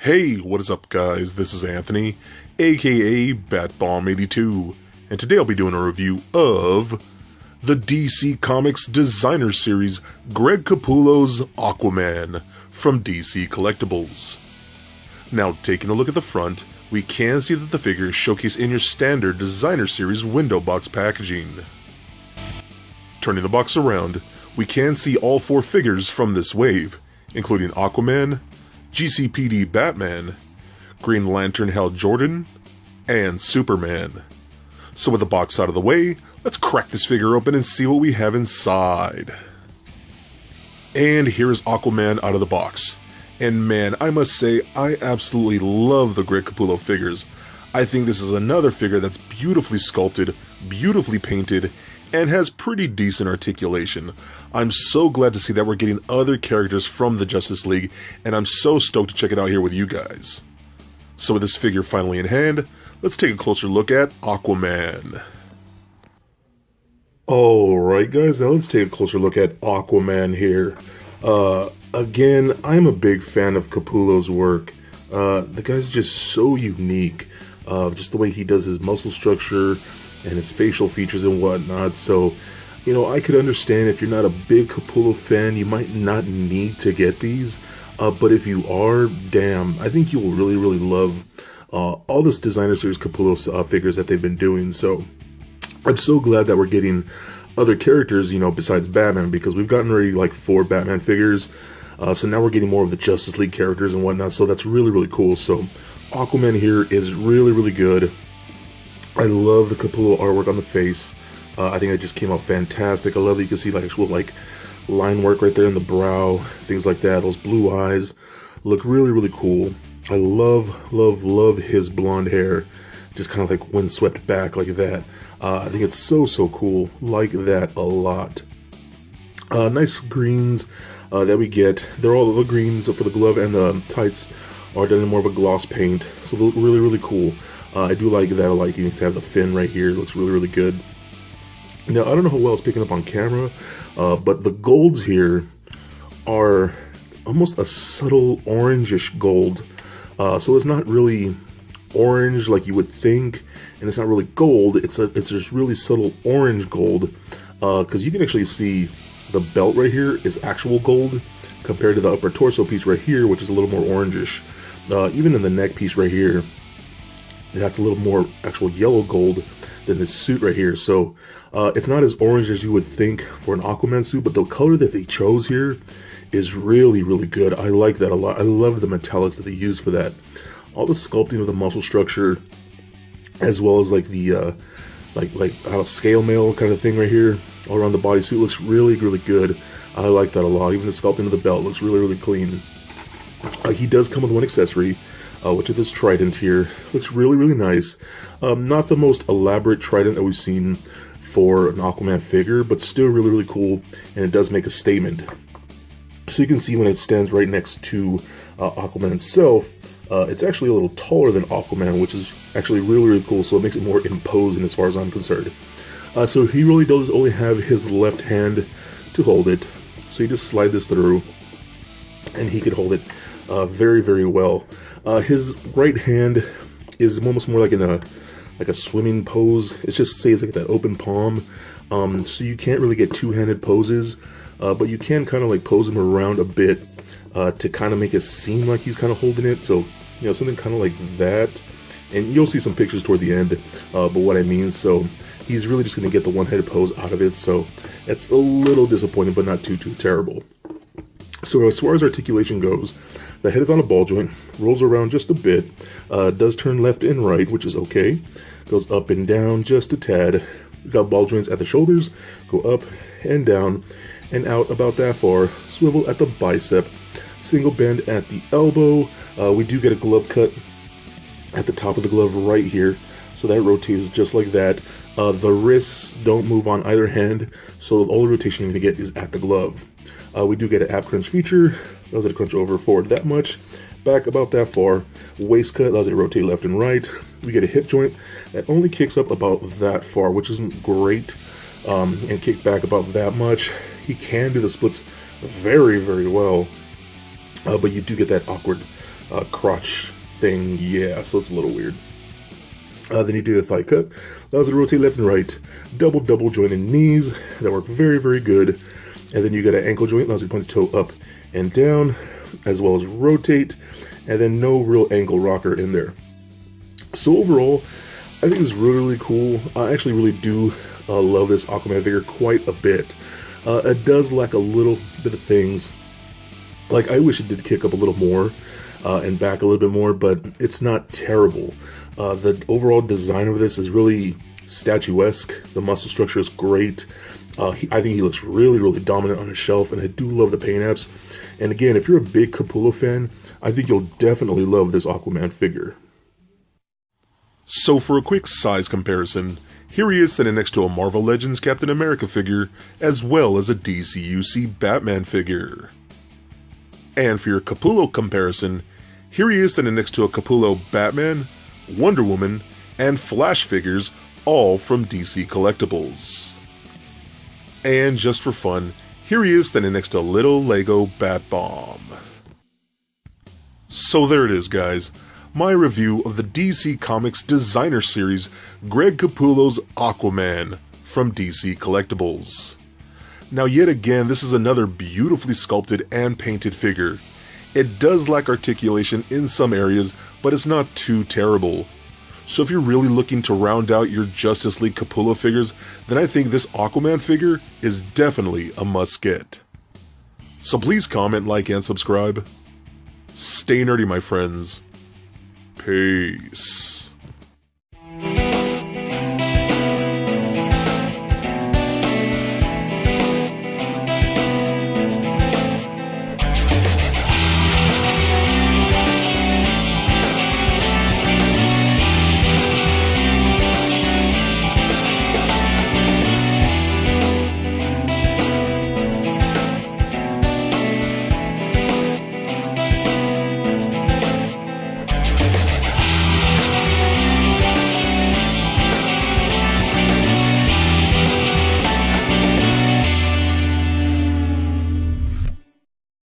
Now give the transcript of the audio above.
Hey, what is up guys? This is Anthony, aka BatBomb82, and today I'll be doing a review of the DC Comics Designer Series Greg Capullo's Aquaman from DC Collectibles. Now, taking a look at the front, we can see that the figure is showcased in your standard Designer Series window box packaging. Turning the box around, we can see all four figures from this wave, including Aquaman, GCPD Batman, Green Lantern Hal Jordan, and Superman. So with the box out of the way, let's crack this figure open and see what we have inside. And here's Aquaman out of the box. And man, I must say, I absolutely love the Greg Capullo figures. I think this is another figure that's beautifully sculpted, beautifully painted, and has pretty decent articulation. I'm so glad to see that we're getting other characters from the Justice League, and I'm so stoked to check it out here with you guys. So with this figure finally in hand, let's take a closer look at Aquaman. Alright guys, now let's take a closer look at Aquaman here. Again, I'm a big fan of Capullo's work. The guy's just so unique. Just the way he does his muscle structure and his facial features and whatnot. So, you know, I could understand if you're not a big Capullo fan, you might not need to get these. But if you are, damn, I think you'll really love all this Designer Series Capullo figures that they've been doing. So, I'm so glad that we're getting other characters, you know, besides Batman, because we've gotten already like 4 Batman figures. So now we're getting more of the Justice League characters and whatnot. So that's really cool. So Aquaman here is really good. I love the Capullo artwork on the face. I think it just came out fantastic. I love that you can see like actual like line work right there in the brow, things like that. Those blue eyes look really cool. I love his blonde hair, just kind of like windswept back like that. I think it's so cool. Like that a lot. Nice greens that we get. They're all the greens for the glove and the tights are done in more of a gloss paint, so they look really cool. I do like that. I like you have the fin right here. It looks really good. Now, I don't know how well it's picking up on camera, but the golds here are almost a subtle orangish gold. So it's not really orange like you would think, and it's not really gold. It's just really subtle orange gold, because you can actually see the belt right here is actual gold compared to the upper torso piece right here, which is a little more orangish. Even in the neck piece right here, that's a little more actual yellow gold than this suit right here. So it's not as orange as you would think for an Aquaman suit, but the color that they chose here is really good. I like that a lot. I love the metallics that they use for that. All the sculpting of the muscle structure, as well as like the like a scale mail kind of thing right here all around the bodysuit looks really good. I like that a lot. Even the sculpting of the belt looks really clean. He does come with one accessory, which is this trident here. Looks really nice. Not the most elaborate trident that we've seen for an Aquaman figure, but still really cool, and it does make a statement. So you can see when it stands right next to Aquaman himself, it's actually a little taller than Aquaman, which is actually really cool, so it makes it more imposing as far as I'm concerned. So he really does only have his left hand to hold it, so you just slide this through, and he could hold it very well. His right hand is almost more like in a swimming pose. It just stays like that open palm, so you can't really get two-handed poses, but you can kind of like pose him around a bit to kind of make it seem like he's kind of holding it. So, you know, something kind of like that. And you'll see some pictures toward the end, but what I mean, so he's really just going to get the one-headed pose out of it, so it's a little disappointing, but not too terrible. So as far as articulation goes, the head is on a ball joint, rolls around just a bit, does turn left and right, which is okay, goes up and down just a tad. We've got ball joints at the shoulders, go up and down, and out about that far, swivel at the bicep, single bend at the elbow. We do get a glove cut at the top of the glove right here, so that rotates just like that. The wrists don't move on either hand, so all the rotation you're going to get is at the glove. We do get an ab crunch feature, allows it to crunch over forward that much, back about that far. Waist cut allows it to rotate left and right. We get a hip joint that only kicks up about that far, which isn't great, and kick back about that much. He can do the splits very well, but you do get that awkward crotch thing. Yeah, so it's a little weird. Then you do a thigh cut, allows it to rotate left and right, double jointed knees that work very good, and then you got an ankle joint, allows you to point the toe up and down, as well as rotate, and then no real ankle rocker in there. So overall, I think it's really cool. I actually really do love this Aquaman figure quite a bit. It does lack a little bit of things, like I wish it did kick up a little more and back a little bit more, but it's not terrible. The overall design of this is really statuesque. The muscle structure is great. I think he looks really dominant on his shelf, and I do love the paint apps. And again, if you're a big Capullo fan, I think you'll definitely love this Aquaman figure. So for a quick size comparison, here he is standing next to a Marvel Legends Captain America figure, as well as a DCUC Batman figure. And for your Capullo comparison, here he is standing next to a Capullo Batman, Wonder Woman, and Flash figures, all from DC Collectibles. And just for fun, here he is standing next to a little Lego Bat Bomb. So there it is, guys. My review of the DC Comics Designer Series, Greg Capullo's Aquaman from DC Collectibles. Now yet again, this is another beautifully sculpted and painted figure. It does lack articulation in some areas, but it's not too terrible. So if you're really looking to round out your Justice League Capullo figures, then I think this Aquaman figure is definitely a must-get. So please comment, like, and subscribe. Stay nerdy, my friends. Peace.